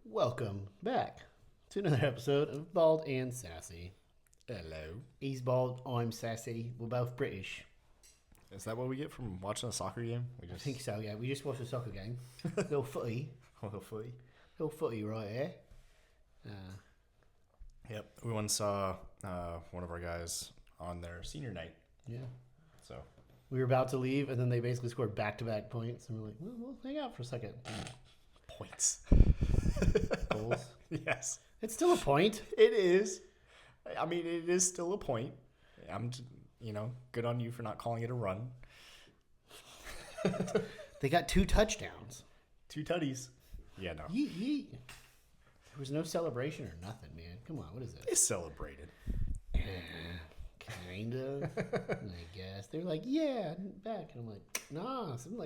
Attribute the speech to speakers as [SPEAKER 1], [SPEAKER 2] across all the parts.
[SPEAKER 1] Welcome back to another episode of Bald and Sassy.
[SPEAKER 2] Hello.
[SPEAKER 1] He's bald, I'm sassy. We're both British.
[SPEAKER 2] Is that what we get from watching a soccer game?
[SPEAKER 1] I think so, yeah. We just watched a soccer game. Little footy.
[SPEAKER 2] Little footy.
[SPEAKER 1] Little footy right here.
[SPEAKER 2] Yep. We once saw one of our guys on their senior night.
[SPEAKER 1] Yeah.
[SPEAKER 2] So
[SPEAKER 1] We were about to leave, and then they basically scored back-to-back points. And we're like, well, we'll hang out for a second.
[SPEAKER 2] points.
[SPEAKER 1] Goals.
[SPEAKER 2] Yes.
[SPEAKER 1] It's still a point.
[SPEAKER 2] It is. I mean, it is still a point. I'm, good on you for not calling it a run.
[SPEAKER 1] They got 2 touchdowns.
[SPEAKER 2] 2 tutties. Yeah, no.
[SPEAKER 1] Yeet, yeet. There was no celebration or nothing, man. Come on, what is
[SPEAKER 2] They
[SPEAKER 1] this?
[SPEAKER 2] celebrated.
[SPEAKER 1] Kind of, I guess. They were like, yeah, back. And I'm like, nah, some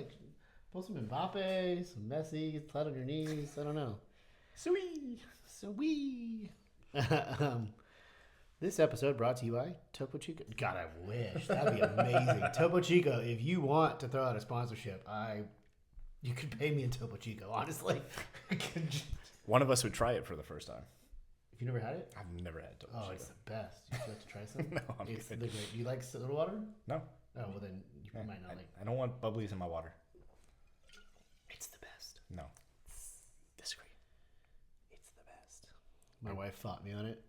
[SPEAKER 1] pull some Mbappe, some Messi, get flat on your knees. I don't know. Sweet. This episode brought to you by Topo Chico. God, I wish. That'd be amazing. Topo Chico, if you want to throw out a sponsorship, you could pay me in Topo Chico, honestly.
[SPEAKER 2] One of us would try it for the first time.
[SPEAKER 1] If you never had it?
[SPEAKER 2] I've never had Topo Chico.
[SPEAKER 1] It's the best. You should have to try some.
[SPEAKER 2] No, I'm
[SPEAKER 1] It's
[SPEAKER 2] good.
[SPEAKER 1] the great. Do you like soda water?
[SPEAKER 2] No.
[SPEAKER 1] Oh, well then you might not like.
[SPEAKER 2] I don't want bubblies in my water.
[SPEAKER 1] It's the best.
[SPEAKER 2] No.
[SPEAKER 1] Disagree. It's the best. My wife fought me on it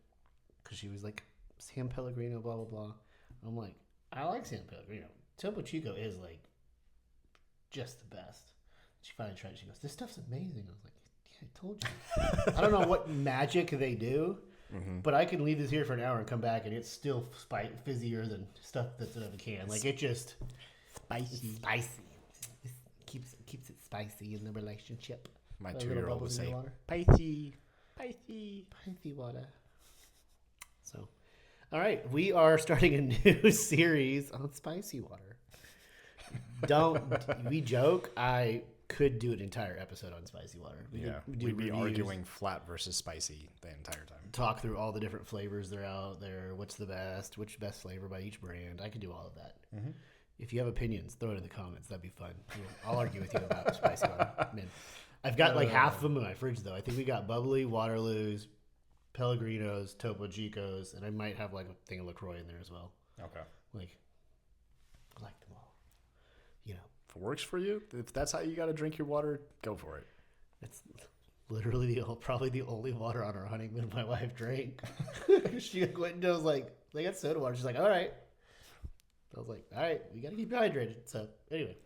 [SPEAKER 1] because she was like, San Pellegrino, blah, blah, blah. I'm like, I like San Pellegrino. Topo Chico is like just the best. She finally tried it. She goes, this stuff's amazing. I was like, yeah, I told you. I don't know what magic they do, but I can leave this here for an hour and come back and it's still fizzier than stuff that's out of a can. Like it just spicy. It keeps it spicy in the relationship.
[SPEAKER 2] My
[SPEAKER 1] Little
[SPEAKER 2] 2-year-old would
[SPEAKER 1] bubbles in
[SPEAKER 2] say,
[SPEAKER 1] your water.
[SPEAKER 2] Pithy.
[SPEAKER 1] Piney water. So, all right, we are starting a new series on spicy water. We joke. I could do an entire episode on spicy water.
[SPEAKER 2] We'd be
[SPEAKER 1] reviews,
[SPEAKER 2] arguing flat versus spicy the entire time.
[SPEAKER 1] talk through all the different flavors that are out there. What's the best? Which best flavor by each brand? I could do all of that. If you have opinions, throw it in the comments. That'd be fun. I'll argue with you about spicy water. Man, I've got like half of them in my fridge though. I think we got bubbly, Waterloos, Pellegrinos, Topo Chicos, and I might have like a thing of LaCroix in there as well.
[SPEAKER 2] Okay.
[SPEAKER 1] Like, I like them all. You know,
[SPEAKER 2] If it works for you, if that's how you got to drink your water, go for it.
[SPEAKER 1] it's literally probably the only water on our honeymoon my wife drank. She went and was like, they got soda water. She's like, all right. I was like, all right, we got to keep you hydrated. So anyway,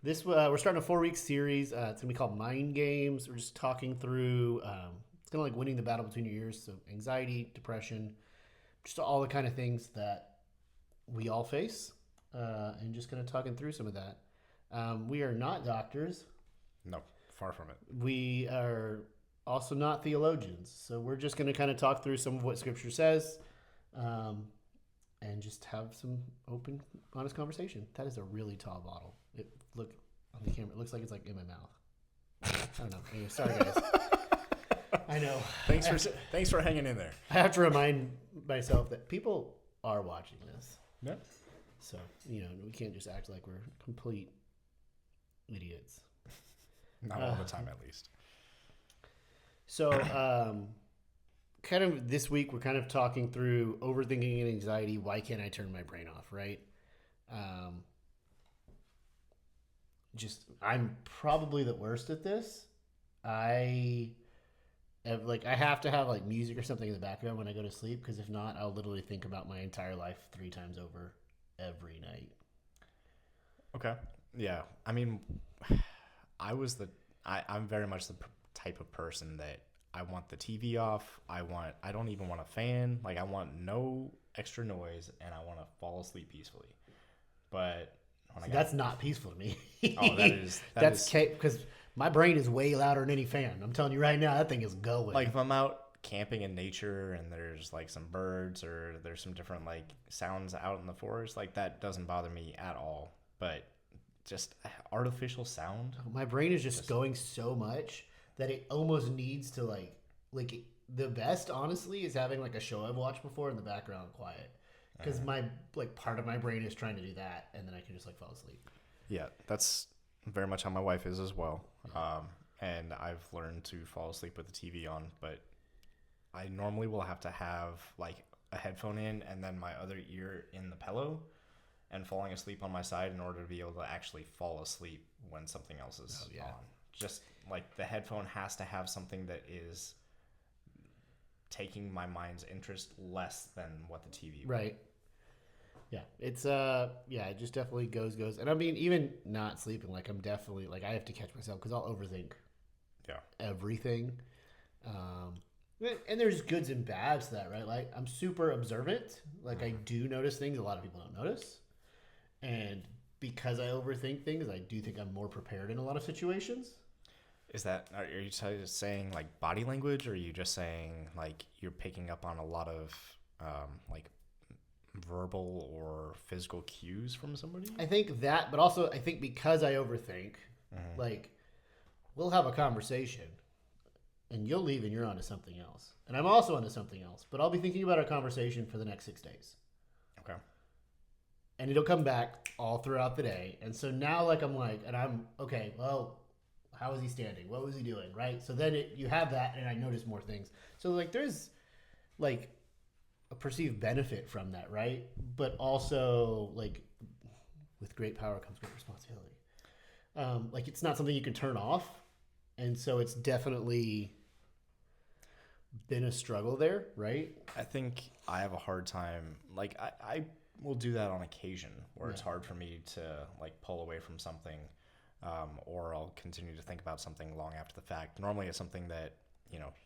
[SPEAKER 1] this we're starting a 4-week series. It's going to be called Mind Games. We're just talking through, it's kind of like winning the battle between your ears. So anxiety, depression, just all the kind of things that we all face, and just kind of talking through some of that. We are not doctors.
[SPEAKER 2] No, far from it.
[SPEAKER 1] We are also not theologians. So we're just going to kind of talk through some of what Scripture says, and just have some open, honest conversation. That is a really tall bottle. Look on the camera. It looks like it's like in my mouth. I don't know. Anyway, sorry guys. I know.
[SPEAKER 2] Thanks for hanging in there.
[SPEAKER 1] I have to remind myself that people are watching this.
[SPEAKER 2] Yeah.
[SPEAKER 1] So, we can't just act like we're complete idiots.
[SPEAKER 2] Not all the time, at least.
[SPEAKER 1] So, kind of this week, we're kind of talking through overthinking and anxiety. Why can't I turn my brain off, right? I'm probably the worst at this. I have to have like music or something in the background when I go to sleep, because if not, I'll literally think about my entire life 3 times over every night.
[SPEAKER 2] Okay. Yeah. I mean, I'm very much the type of person that I want the TV off. I don't even want a fan. Like, I want no extra noise, and I want to fall asleep peacefully. But
[SPEAKER 1] that's not peaceful to me.
[SPEAKER 2] Oh,
[SPEAKER 1] that's because my brain is way louder than any fan. I'm telling you right now, that thing is going.
[SPEAKER 2] Like, if I'm out camping in nature and there's like some birds or there's some different like sounds out in the forest, like that doesn't bother me at all. But just artificial sound,
[SPEAKER 1] my brain is just going so much that it almost needs to like the best, honestly, is having like a show I've watched before in the background quiet, because my part of my brain is trying to do that, and then I can just like fall asleep.
[SPEAKER 2] Yeah, that's very much how my wife is as well. and I've learned to fall asleep with the TV on, but I normally will have to have like a headphone in and then my other ear in the pillow and falling asleep on my side in order to be able to actually fall asleep when something else is on. Just like the headphone has to have something that is taking my mind's interest less than what the TV would.
[SPEAKER 1] Right. Yeah, it's it just definitely goes. And I mean, even not sleeping, like I'm definitely like I have to catch myself because I'll overthink everything. And there's goods and bads to that, right? Like I'm super observant. Like I do notice things a lot of people don't notice. And because I overthink things, I do think I'm more prepared in a lot of situations.
[SPEAKER 2] Are you just saying like body language, or are you just saying like you're picking up on a lot of like verbal or physical cues from somebody?
[SPEAKER 1] I think that, but also I think because I overthink, like we'll have a conversation and you'll leave and you're onto something else. And I'm also onto something else, but I'll be thinking about our conversation for the next 6 days.
[SPEAKER 2] Okay.
[SPEAKER 1] And it'll come back all throughout the day. And so now I'm okay, well, how was he standing? What was he doing? Right. So then you have that and I notice more things. So like there's like a perceived benefit from that. Right. But also like with great power comes great responsibility. Like it's not something you can turn off. And so it's definitely been a struggle there. Right.
[SPEAKER 2] I think I have a hard time. Like I will do that on occasion where it's hard for me to like pull away from something. Or I'll continue to think about something long after the fact. Normally it's something that,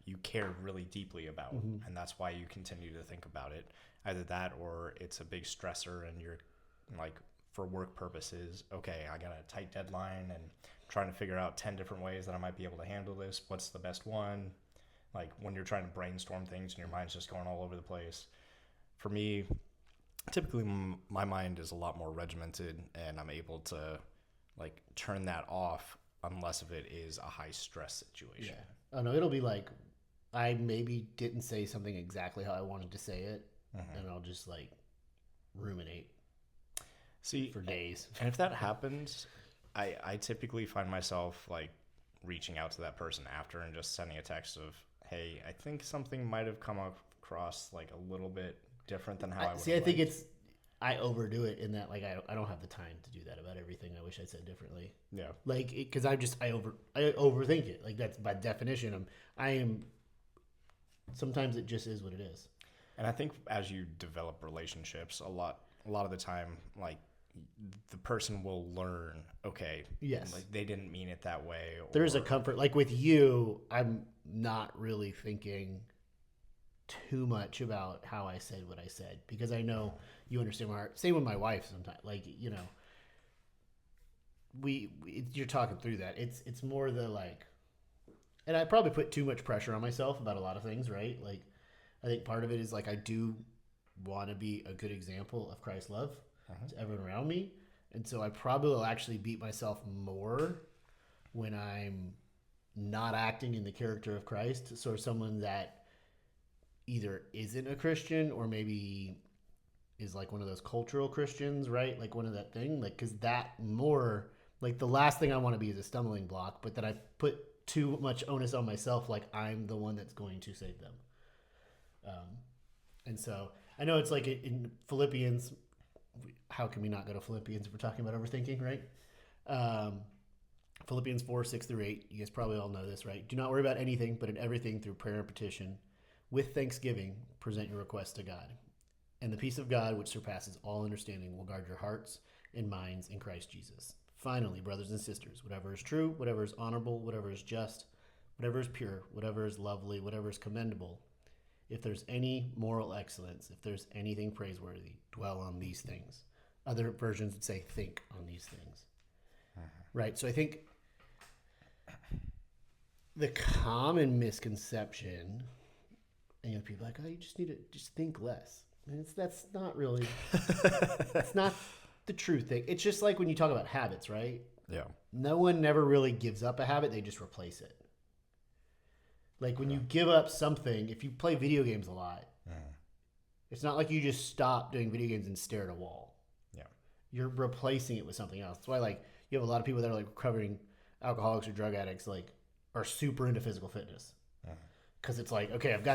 [SPEAKER 2] you care really deeply about, and that's why you continue to think about it. Either that or it's a big stressor and you're like, for work purposes, okay, I got a tight deadline and trying to figure out 10 different ways that I might be able to handle this. What's the best one? Like when you're trying to brainstorm things and your mind's just going all over the place. For me, typically my mind is a lot more regimented and I'm able to like turn that off unless if it is a high stress situation.
[SPEAKER 1] Yeah. Oh no, it'll be like I maybe didn't say something exactly how I wanted to say it, and I'll just like ruminate. For days.
[SPEAKER 2] And if that happens, I typically find myself like reaching out to that person after and just sending a text of, "Hey, I think something might have come across like a little bit different than how I would."
[SPEAKER 1] See, I think I overdo it in that like I don't have the time to do that about everything. I wish I said differently. Yeah. Like because I overthink it. Like that's by definition. I am. Sometimes it just is what it is.
[SPEAKER 2] And I think as you develop relationships, a lot of the time, like the person will learn. Okay.
[SPEAKER 1] Yes.
[SPEAKER 2] Like they didn't mean it that way.
[SPEAKER 1] There's a comfort. Like with you, I'm not really thinking too much about how I said what I said because I know you understand my heart. Same with my wife sometimes. Like, you're talking through that. It's more the like, and I probably put too much pressure on myself about a lot of things, right? Like, I think part of it is like I do want to be a good example of Christ's love to everyone around me. And so I probably will actually beat myself more when I'm not acting in the character of Christ. So someone that either isn't a Christian or maybe is like one of those cultural Christians, right? Like one of that thing, like, cause that more like the last thing I want to be is a stumbling block, but that I put too much onus on myself. Like I'm the one that's going to save them. And so I know it's like in Philippians, how can we not go to Philippians if we're talking about overthinking, right? Philippians 4:6-8. You guys probably all know this, right? Do not worry about anything, but in everything through prayer and petition, with thanksgiving, present your requests to God. And the peace of God, which surpasses all understanding, will guard your hearts and minds in Christ Jesus. Finally, brothers and sisters, whatever is true, whatever is honorable, whatever is just, whatever is pure, whatever is lovely, whatever is commendable, if there's any moral excellence, if there's anything praiseworthy, dwell on these things. Other versions would say think on these things. Right? So I think the common misconception, and people are like, oh, you just need to just think less. And that's not really, that's not the true thing. It's just like when you talk about habits, right?
[SPEAKER 2] Yeah.
[SPEAKER 1] No one never really gives up a habit. They just replace it. Like when you give up something, if you play video games a lot, it's not like you just stop doing video games and stare at a wall.
[SPEAKER 2] Yeah.
[SPEAKER 1] You're replacing it with something else. That's why like you have a lot of people that are like recovering alcoholics or drug addicts. Like are super into physical fitness. Because it's like, okay, I've got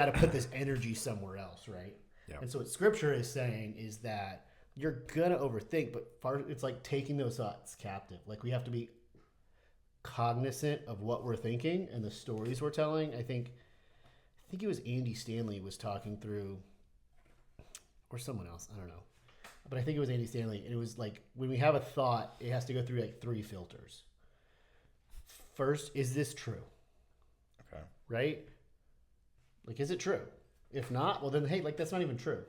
[SPEAKER 1] to put this energy somewhere else, right?
[SPEAKER 2] Yeah.
[SPEAKER 1] And so what Scripture is saying is that you're gonna overthink, but it's like taking those thoughts captive. Like we have to be cognizant of what we're thinking and the stories we're telling. I think it was Andy Stanley was talking through, or someone else, I don't know, but I think it was Andy Stanley, and it was like when we have a thought, it has to go through like 3 filters. First, is this true?
[SPEAKER 2] Okay.
[SPEAKER 1] Right? Like, is it true? If not, well then, hey, like that's not even true.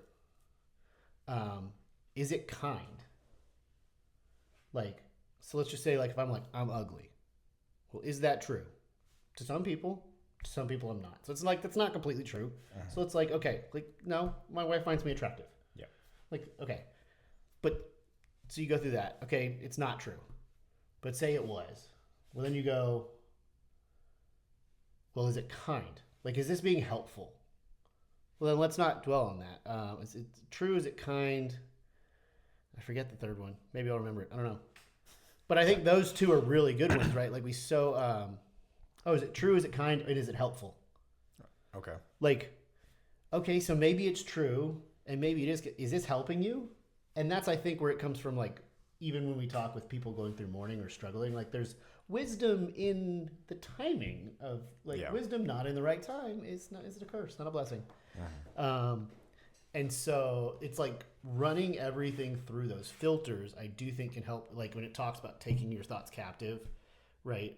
[SPEAKER 1] Is it kind? Like, so let's just say like if I'm like, I'm ugly. Well, is that true? To some people I'm not. So it's like, that's not completely true. So it's like, okay, like, no, my wife finds me attractive.
[SPEAKER 2] Yeah.
[SPEAKER 1] Like, okay. But, so you go through that. Okay, it's not true. But say it was. Well, then you go, well, is it kind? Like, is this being helpful? Well, then let's not dwell on that. Is it true? Is it kind? I forget the third one. Maybe I'll remember it. I don't know. But I think those 2 are really good ones, right? Like is it true? Is it kind? And is it helpful?
[SPEAKER 2] Okay.
[SPEAKER 1] Like, okay, so maybe it's true, and maybe it is. Is this helping you? And that's, I think, where it comes from. Like, even when we talk with people going through mourning or struggling, like there's wisdom in the timing of wisdom not in the right time is it a curse, not a blessing. And so it's like running everything through those filters, I do think can help. Like when it talks about taking your thoughts captive, right?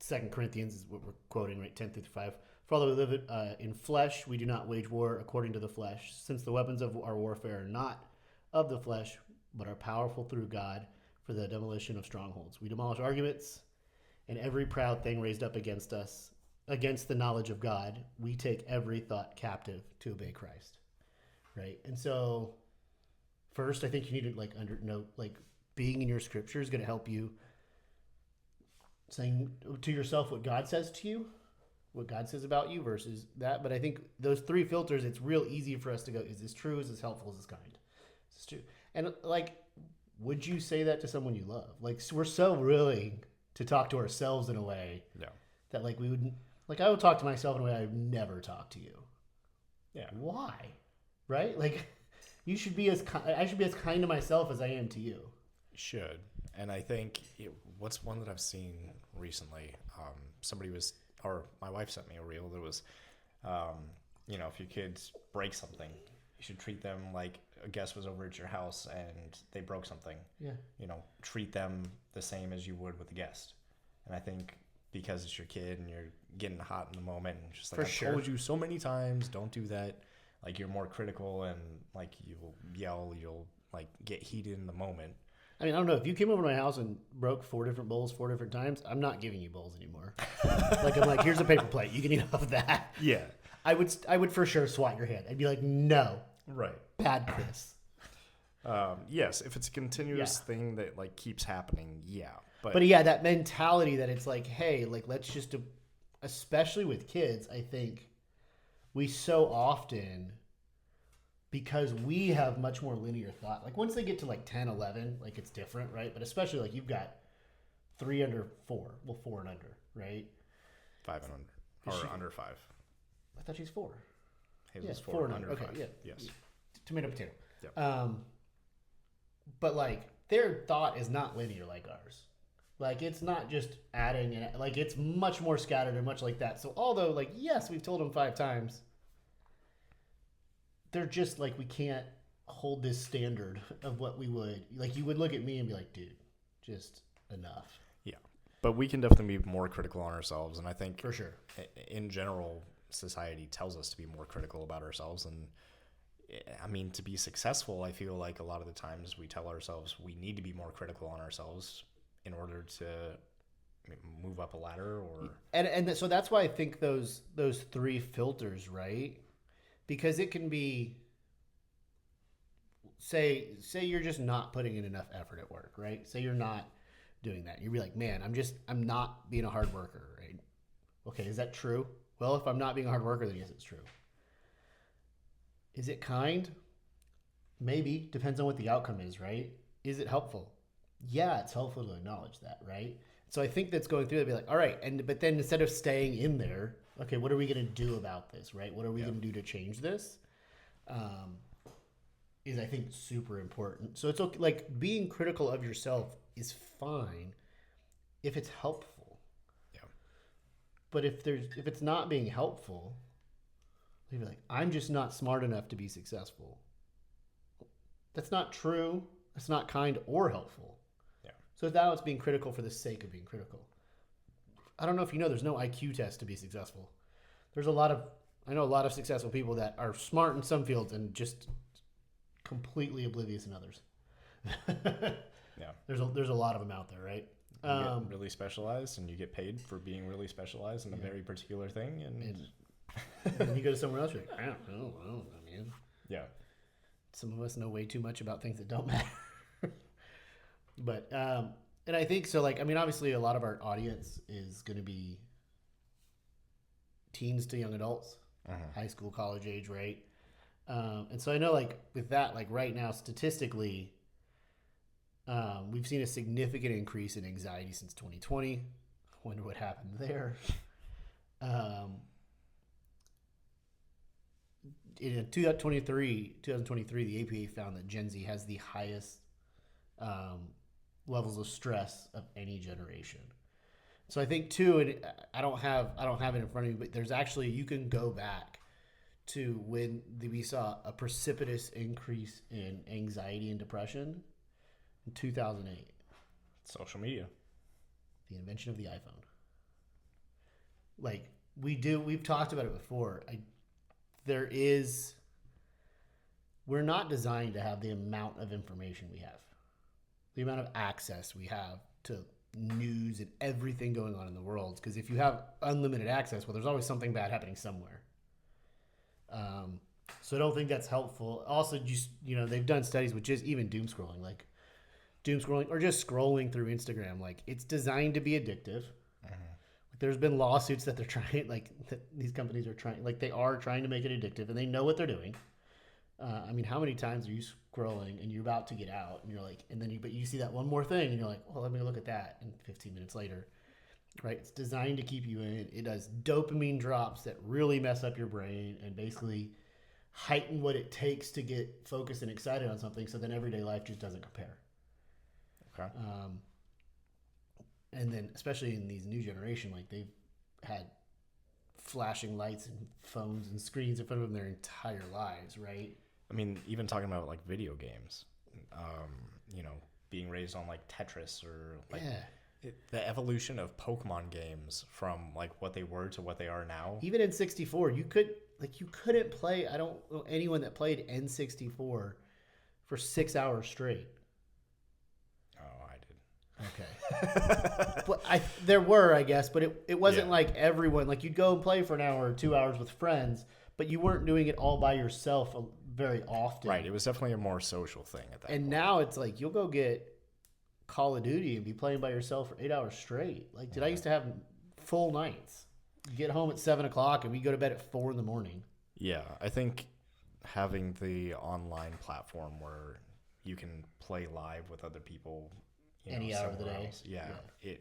[SPEAKER 1] 2 Corinthians is what we're quoting, right? 10-5. For although we live in flesh, we do not wage war according to the flesh, since the weapons of our warfare are not of the flesh, but are powerful through God for the demolition of strongholds. We demolish arguments and every proud thing raised up against us, against the knowledge of God. We take every thought captive to obey Christ, right? And so, first, I think you need to being in your Scripture is going to help you saying to yourself what God says to you, what God says about you versus that. But I think those 3 filters, it's real easy for us to go, is this true? Is this helpful? Is this kind? Is this true? And like, would you say that to someone you love? Like, we're so willing to talk to ourselves in a way that like we would, like I would talk to myself in a way I would never talk to you.
[SPEAKER 2] Yeah.
[SPEAKER 1] Why? Right? Like, I should be as kind to myself as I am to you.
[SPEAKER 2] Should. And I think what's one that I've seen recently, my wife sent me a reel that was, if your kids break something, you should treat them like a guest was over at your house and they broke something.
[SPEAKER 1] Yeah.
[SPEAKER 2] Treat them the same as you would with a guest. And I think because it's your kid and you're getting hot in the moment and just like, I've told you so many times, don't do that. Like, you're more critical and like you'll yell, you'll like get heated in the moment.
[SPEAKER 1] I mean, I don't know. If you came over to my house and broke 4 different bowls 4 different times, I'm not giving you bowls anymore. I'm like, here's a paper plate. You can eat off of that.
[SPEAKER 2] Yeah.
[SPEAKER 1] I would for sure swat your hand. I'd be like, no.
[SPEAKER 2] Right.
[SPEAKER 1] Bad Chris.
[SPEAKER 2] Yes, if it's a continuous thing that like keeps happening, yeah.
[SPEAKER 1] But yeah, that mentality that it's like, hey, like let's just, especially with kids, I think we so often, because we have much more linear thought. Like once they get to like 10, 11, like it's different, right? But especially like you've got 3 under 4, well 4 and under, right?
[SPEAKER 2] 5 and under, or under 5.
[SPEAKER 1] I thought she's 4.
[SPEAKER 2] Hazel's
[SPEAKER 1] 4 and
[SPEAKER 2] under
[SPEAKER 1] okay,
[SPEAKER 2] 5.
[SPEAKER 1] Yeah.
[SPEAKER 2] Yes.
[SPEAKER 1] Tomato, potato.
[SPEAKER 2] Yep.
[SPEAKER 1] But like their thought is not linear like ours. Like it's not just adding and like it's much more scattered and much like that. So although like yes, we've told them 5 times, they're just like we can't hold this standard of what we would like. You would look at me and be like, dude, just enough. Yeah,
[SPEAKER 2] but we can definitely be more critical on ourselves, and I think
[SPEAKER 1] for sure,
[SPEAKER 2] in general, society tells us to be more critical about ourselves. And I mean, to be successful, I feel like a lot of the times we tell ourselves we need to be more critical on ourselves in order to move up a ladder, or
[SPEAKER 1] and so that's why I think those 3 filters, right? Because it can be say you're just not putting in enough effort at work, right? Say you're not doing that. You'd be like, man, I'm not being a hard worker, right? Okay, is that true? Well, if I'm not being a hard worker, then yes, it's true. Is it kind? Maybe. Depends on what the outcome is, right? Is it helpful? Yeah, it's helpful to acknowledge that, right? So I think that's going through. They'd be like, all right, but then instead of staying in there, okay, what are we going to do about this, right? What are we going to do to change this? Is I think super important. So it's okay, like being critical of yourself is fine if it's helpful.
[SPEAKER 2] Yeah.
[SPEAKER 1] But if it's not being helpful, you'd be like, I'm just not smart enough to be successful. That's not true. That's not kind or helpful.
[SPEAKER 2] Yeah.
[SPEAKER 1] So now it's being critical for the sake of being critical. I don't know if you know, there's no IQ test to be successful. I know a lot of successful people that are smart in some fields and just completely oblivious in others.
[SPEAKER 2] Yeah.
[SPEAKER 1] There's a lot of them out there, right?
[SPEAKER 2] You get really specialized, and you get paid for being really specialized in a very particular thing,
[SPEAKER 1] and then you go to somewhere else, you're like, I don't know, man.
[SPEAKER 2] Yeah.
[SPEAKER 1] Some of us know way too much about things that don't matter. But and I think so. Like, I mean, obviously, a lot of our audience is going to be teens to young adults, high school, college age, right? And so I know, like, with that, like right now, statistically, we've seen a significant increase in anxiety since 2020. I wonder what happened there. In 2023, the APA found that Gen Z has the highest levels of stress of any generation. So I think too, and I don't have it in front of me, but there's actually, you can go back to when we saw a precipitous increase in anxiety and depression in 2008.
[SPEAKER 2] Social media.
[SPEAKER 1] The invention of the iPhone. Like, we've talked about it before. We're not designed to have the amount of information we have, the amount of access we have to news and everything going on in the world. Because if you have unlimited access, well, there's always something bad happening somewhere. So I don't think that's helpful. Also, just, they've done studies with just even doom scrolling or just scrolling through Instagram. Like, it's designed to be addictive. There's been lawsuits that they're trying, that these companies are trying, they are trying to make it addictive, and they know what they're doing. I mean, how many times are you scrolling and you're about to get out, and you're like, but you see that one more thing, and you're like, well, let me look at that. And 15 minutes later, right? It's designed to keep you in. It does dopamine drops that really mess up your brain and basically heighten what it takes to get focused and excited on something. So then everyday life just doesn't compare.
[SPEAKER 2] Okay.
[SPEAKER 1] And then, especially in these new generation, like, they've had flashing lights and phones and screens in front of them their entire lives, right?
[SPEAKER 2] I mean, even talking about like video games, being raised on like Tetris or like the evolution of Pokemon games from like what they were to what they are now.
[SPEAKER 1] Even in 64, you couldn't play. I don't know anyone that played N64 for 6 hours straight. Okay. But there were, I guess, but it wasn't like everyone. Like, you'd go and play for an hour or 2 hours with friends, but you weren't doing it all by yourself very often.
[SPEAKER 2] Right. It was definitely a more social thing at that point.
[SPEAKER 1] And now it's like, you'll go get Call of Duty and be playing by yourself for 8 hours straight. Like, I used to have full nights. Get home at 7 o'clock and we go to bed at 4 a.m.
[SPEAKER 2] Yeah. I think having the online platform where you can play live with other people
[SPEAKER 1] any hour of the day.
[SPEAKER 2] Yeah.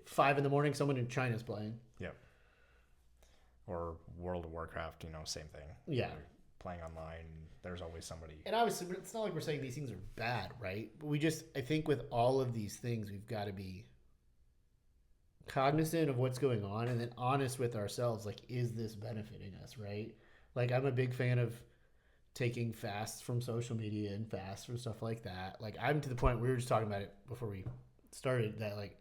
[SPEAKER 1] 5 a.m, someone in China's playing.
[SPEAKER 2] Yep. Or World of Warcraft, same thing.
[SPEAKER 1] Yeah.
[SPEAKER 2] You're playing online, there's always somebody.
[SPEAKER 1] And obviously, it's not like we're saying these things are bad, right? But I think with all of these things, we've got to be cognizant of what's going on and then honest with ourselves. Like, is this benefiting us, right? Like, I'm a big fan of taking fasts from social media and fasts from stuff like that. Like, I'm to the point, we were just talking about it before we started, that like,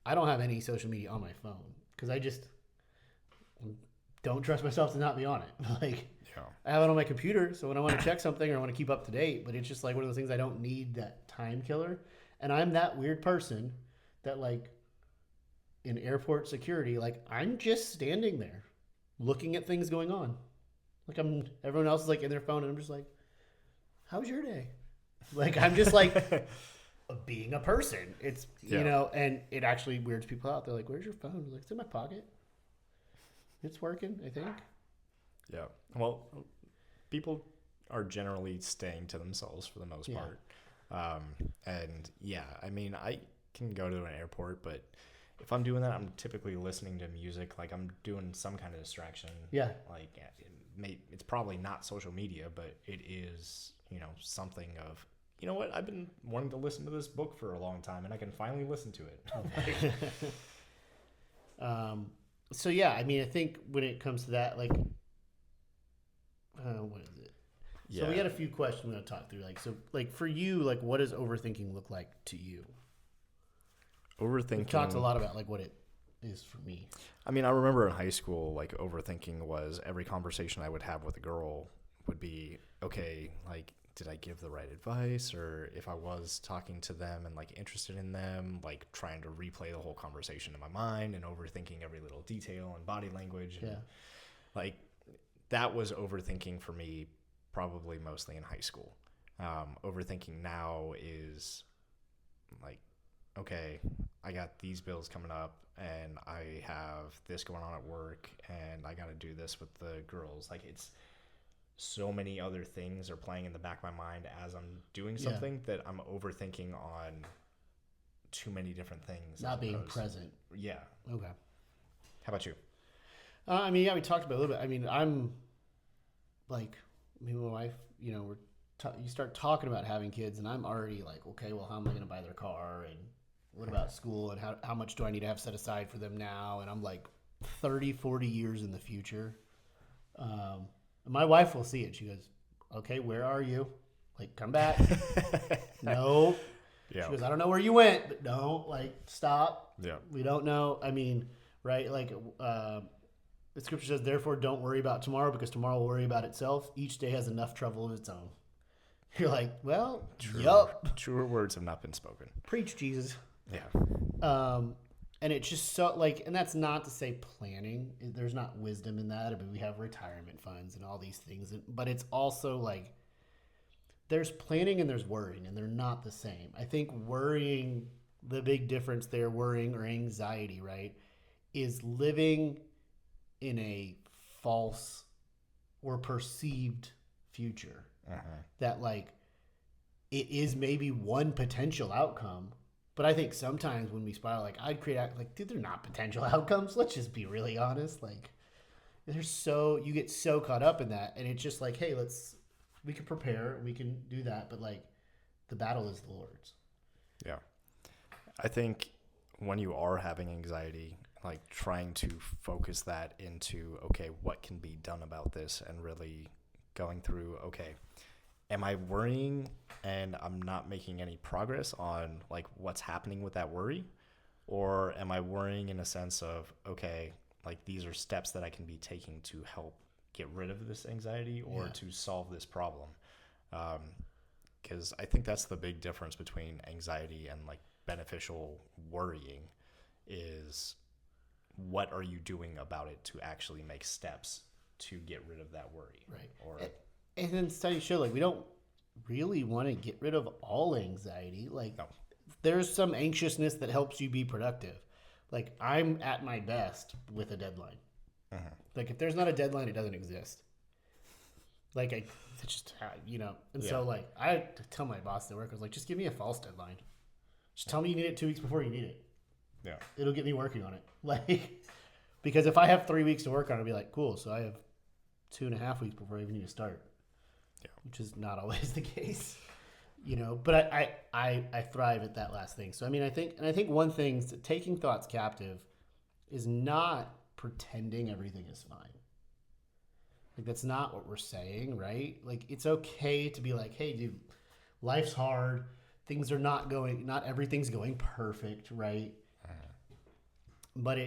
[SPEAKER 1] I don't have any social media on my phone because I just don't trust myself to not be on it. Like, I have it on my computer, so when I want to check something or I want to keep up to date, but it's just like one of those things, I don't need that time killer. And I'm that weird person that, like, in airport security, like, I'm just standing there looking at things going on. Like, everyone else is like in their phone and I'm just like, how's your day? Like, I'm just like being a person. It's, and it actually weirds people out. They're like, where's your phone? I'm like, it's in my pocket. It's working, I think.
[SPEAKER 2] Yeah. Well, people are generally staying to themselves for the most part. And I mean, I can go to an airport, but if I'm doing that, I'm typically listening to music. Like I'm doing some kind of distraction.
[SPEAKER 1] Yeah.
[SPEAKER 2] Like it's probably not social media, but it is, something of, you know what? I've been wanting to listen to this book for a long time, and I can finally listen to it.
[SPEAKER 1] So yeah, I mean, I think when it comes to that, like, what is it? Yeah. So we had a few questions we're gonna talk through. Like, so like for you, like, what does overthinking look like to you?
[SPEAKER 2] Overthinking.
[SPEAKER 1] We've talked a lot about like what it is for me.
[SPEAKER 2] I mean, I remember in high school, like overthinking was every conversation I would have with a girl would be, okay, like, did I give the right advice? Or if I was talking to them and like interested in them, like trying to replay the whole conversation in my mind and overthinking every little detail and body language. And, like that was overthinking for me, probably mostly in high school. Overthinking now is like, okay, I got these bills coming up and I have this going on at work and I got to do this with the girls. Like it's so many other things are playing in the back of my mind as I'm doing something that I'm overthinking on too many different things.
[SPEAKER 1] Not being present.
[SPEAKER 2] Yeah.
[SPEAKER 1] Okay.
[SPEAKER 2] How about you?
[SPEAKER 1] I mean, yeah, we talked about it a little bit. I mean, I'm like, me and my wife, you start talking about having kids and I'm already like, okay, well, how am I going to buy their car? And what about school? And how much do I need to have set aside for them now? And I'm like 30, 40 years in the future. My wife will see it. She goes, okay, where are you? Like, come back. No. Yeah. She goes, I don't know where you went, but no, like, stop.
[SPEAKER 2] Yeah.
[SPEAKER 1] We don't know. I mean, right? Like, the scripture says, therefore, don't worry about tomorrow because tomorrow will worry about itself. Each day has enough trouble of its own. You're like, well,
[SPEAKER 2] Truer words have not been spoken.
[SPEAKER 1] Preach, Jesus.
[SPEAKER 2] Yeah.
[SPEAKER 1] And it's just so like, and that's not to say planning. There's not wisdom in that. I mean, we have retirement funds and all these things, but it's also like there's planning and there's worrying, and they're not the same. I think worrying, the big difference there, worrying or anxiety, right, is living in a false or perceived future. That like it is maybe one potential outcome. But I think sometimes when we spiral, like I'd create, like, dude, they're not potential outcomes. Let's just be really honest. Like, you get so caught up in that, and it's just like, hey, we can prepare, we can do that, but like, the battle is the Lord's.
[SPEAKER 2] Yeah, I think when you are having anxiety, like trying to focus that into, okay, what can be done about this, and really going through, okay, am I worrying and I'm not making any progress on like what's happening with that worry? Or am I worrying in a sense of, okay, like these are steps that I can be taking to help get rid of this anxiety or to solve this problem? Because I think that's the big difference between anxiety and like beneficial worrying is what are you doing about it to actually make steps to get rid of that worry?
[SPEAKER 1] Right. And then studies show like we don't really want to get rid of all anxiety. Like there's some anxiousness that helps you be productive. Like I'm at my best with a deadline. Like if there's not a deadline, it doesn't exist. Like it's just And so like I tell my boss at work, I was like, just give me a false deadline. Just tell me you need it 2 weeks before you need it.
[SPEAKER 2] Yeah.
[SPEAKER 1] It'll get me working on it. Like because if I have 3 weeks to work on it, I'll be like, cool. So I have 2.5 weeks before I even need to start. Which is not always the case, but I thrive at that last thing. So, I mean, I think one thing, taking thoughts captive is not pretending everything is fine. Like, that's not what we're saying, right? Like, it's okay to be like, hey, dude, life's hard. Not everything's going perfect, right? But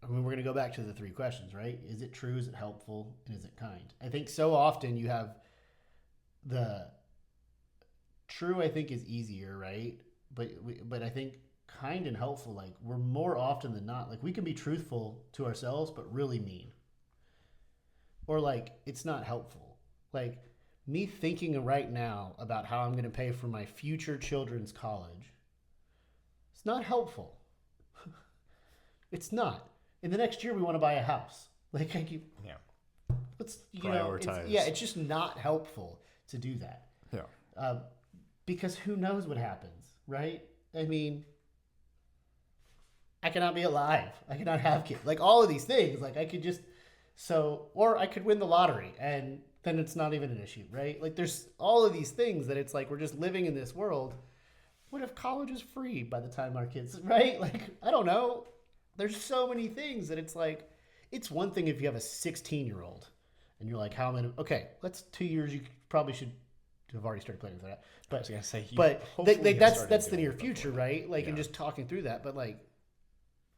[SPEAKER 1] we're going to go back to the 3 questions, right? Is it true? Is it helpful? And is it kind? I think so often you have the true, I think, is easier, right? But I think kind and helpful, like we're more often than not, like we can be truthful to ourselves, but really mean. Or like it's not helpful. Like me thinking right now about how I'm going to pay for my future children's college, it's not helpful. It's not. In the next year, we want to buy a house. Like let's
[SPEAKER 2] prioritize.
[SPEAKER 1] It's just not helpful to do that.
[SPEAKER 2] Yeah.
[SPEAKER 1] Because who knows what happens, right? I mean, I cannot be alive. I cannot have kids. Like all of these things. Like I could just or I could win the lottery and then it's not even an issue, right? Like there's all of these things that it's like we're just living in this world. What if college is free by the time our kids, right? Like I don't know. There's so many things that it's like it's one thing if you have a 16-year-old and you're like, how many? Okay, that's 2 years. You probably should have already started planning for that. But I was
[SPEAKER 2] gonna say,
[SPEAKER 1] that's the near future, right? Like, and just talking through that. But like,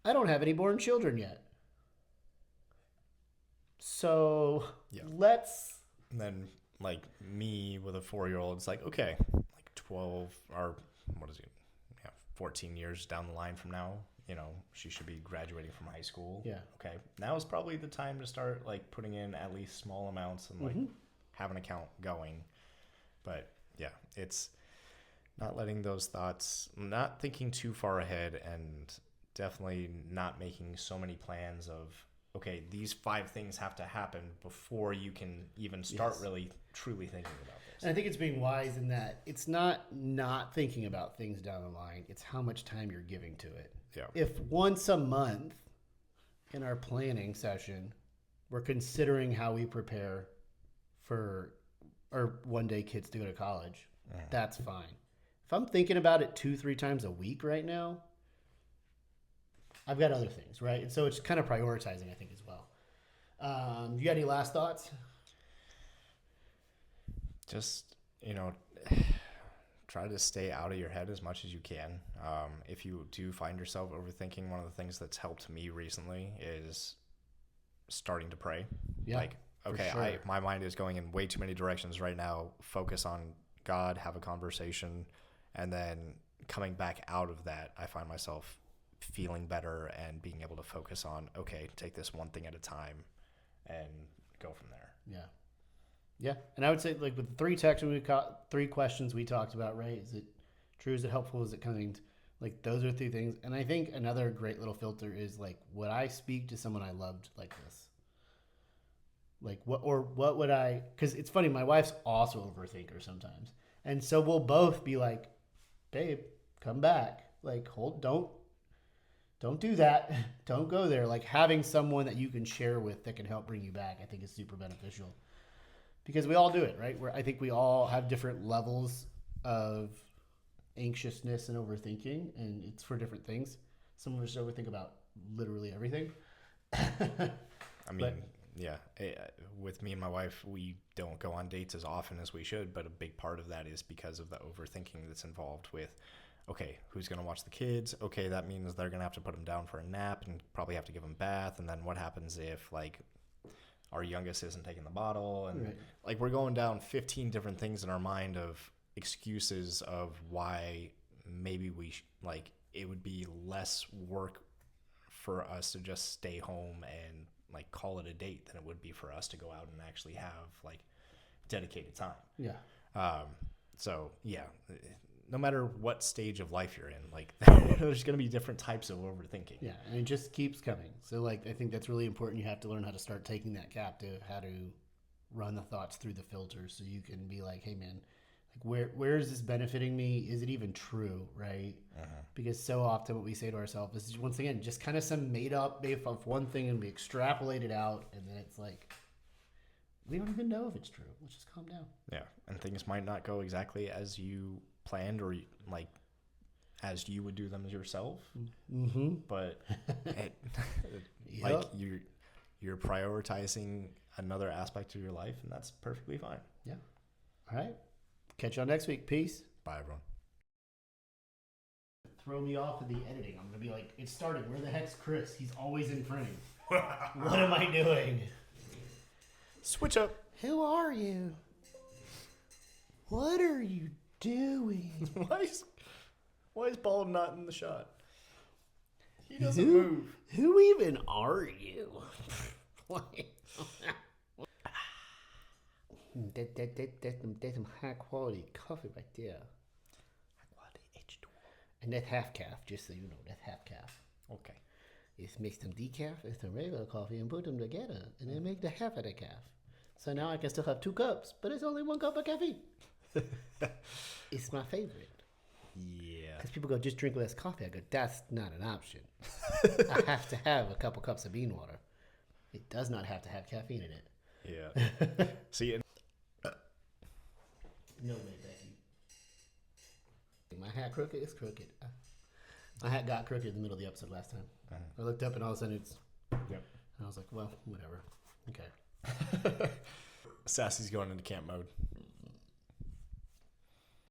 [SPEAKER 1] I don't have any born children yet, so let's.
[SPEAKER 2] And then like me with a 4-year-old, it's like okay, like 12 or what is it? 14 years down the line from now. She should be graduating from high school.
[SPEAKER 1] Yeah.
[SPEAKER 2] Okay. Now is probably the time to start like putting in at least small amounts and like have an account going. But yeah, it's not letting those thoughts, not thinking too far ahead, and definitely not making so many plans of, okay, these 5 things have to happen before you can even start really truly thinking about this.
[SPEAKER 1] And I think it's being wise in that it's not thinking about things down the line. It's how much time you're giving to it.
[SPEAKER 2] Yeah.
[SPEAKER 1] If once a month in our planning session, we're considering how we prepare for our one-day kids to go to college, that's fine. If I'm thinking about it 2-3 times a week right now, I've got other things, right? And so it's kind of prioritizing, I think, as well. You got any last thoughts?
[SPEAKER 2] Just, try to stay out of your head as much as you can. If you do find yourself overthinking, one of the things that's helped me recently is starting to pray.
[SPEAKER 1] Yeah,
[SPEAKER 2] like, okay,
[SPEAKER 1] sure.
[SPEAKER 2] My mind is going in way too many directions right now. Focus on God, have a conversation, and then coming back out of that, I find myself feeling better and being able to focus on, okay, take this one thing at a time and go from there.
[SPEAKER 1] Yeah. Yeah. And I would say, like, with the 3 questions we talked about, right? Is it true? Is it helpful? Is it kind? Like, those are 3 things. And I think another great little filter is, like, would I speak to someone I loved like this? Like, what would I, because it's funny, my wife's also a overthinker sometimes. And so we'll both be like, babe, come back. Like, don't do that. Don't go there. Like, having someone that you can share with that can help bring you back, I think is super beneficial. Because we all do it, right? I think we all have different levels of anxiousness and overthinking, and it's for different things. Some of us overthink about literally everything.
[SPEAKER 2] I mean, yeah. With me and my wife, we don't go on dates as often as we should, but a big part of that is because of the overthinking that's involved with, okay, who's going to watch the kids? Okay, that means they're going to have to put them down for a nap and probably have to give them a bath. And then what happens if, like, our youngest isn't taking the bottle? And, like, we're going down 15 different things in our mind of excuses of why maybe like, it would be less work for us to just stay home and, like, call it a date than it would be for us to go out and actually have, like, dedicated time.
[SPEAKER 1] Yeah.
[SPEAKER 2] So, yeah. No matter what stage of life you're in, like, there's going to be different types of overthinking.
[SPEAKER 1] Yeah, and it just keeps coming. So, like, I think that's really important. You have to learn how to start taking that captive, how to run the thoughts through the filter so you can be like, hey, man, like, where is this benefiting me? Is it even true, right? Because so often what we say to ourselves is, once again, just kind of some made up based off one thing and we extrapolate it out, and then it's like, we don't even know if it's true. Let's just calm down.
[SPEAKER 2] Yeah, and things might not go exactly as you planned or, like, as you would do them yourself. But like, you're prioritizing another aspect of your life, and that's perfectly fine.
[SPEAKER 1] Yeah. All right. Catch y'all next week. Peace.
[SPEAKER 2] Bye, everyone.
[SPEAKER 1] Throw me off of the editing. I'm gonna be like, it started. Where the heck's Chris? He's always in frame. What am I doing?
[SPEAKER 2] Switch up.
[SPEAKER 1] Who are you? What are you doing?
[SPEAKER 2] Why is Bald not in the shot? He doesn't move.
[SPEAKER 1] Who even are you? That's some high quality coffee right there.
[SPEAKER 2] High quality H2O.
[SPEAKER 1] And that's half calf, just so you know. That's half calf.
[SPEAKER 2] Okay.
[SPEAKER 1] It's make some decaf and some regular coffee and put them together, and then make the half of the calf. So now I can still have 2 cups, but it's only 1 cup of caffeine. It's my favorite.
[SPEAKER 2] Yeah.
[SPEAKER 1] Because people go, just drink less coffee. I go, that's not an option. I have to have a couple cups of bean water. It does not have to have caffeine in it.
[SPEAKER 2] Yeah. See,
[SPEAKER 1] No way, Becky. My hat crooked? It's crooked. My hat got crooked in the middle of the episode last time. I looked up and all of a sudden it's...
[SPEAKER 2] Yep.
[SPEAKER 1] And I was like, well, whatever. Okay.
[SPEAKER 2] Sassy's going into camp mode.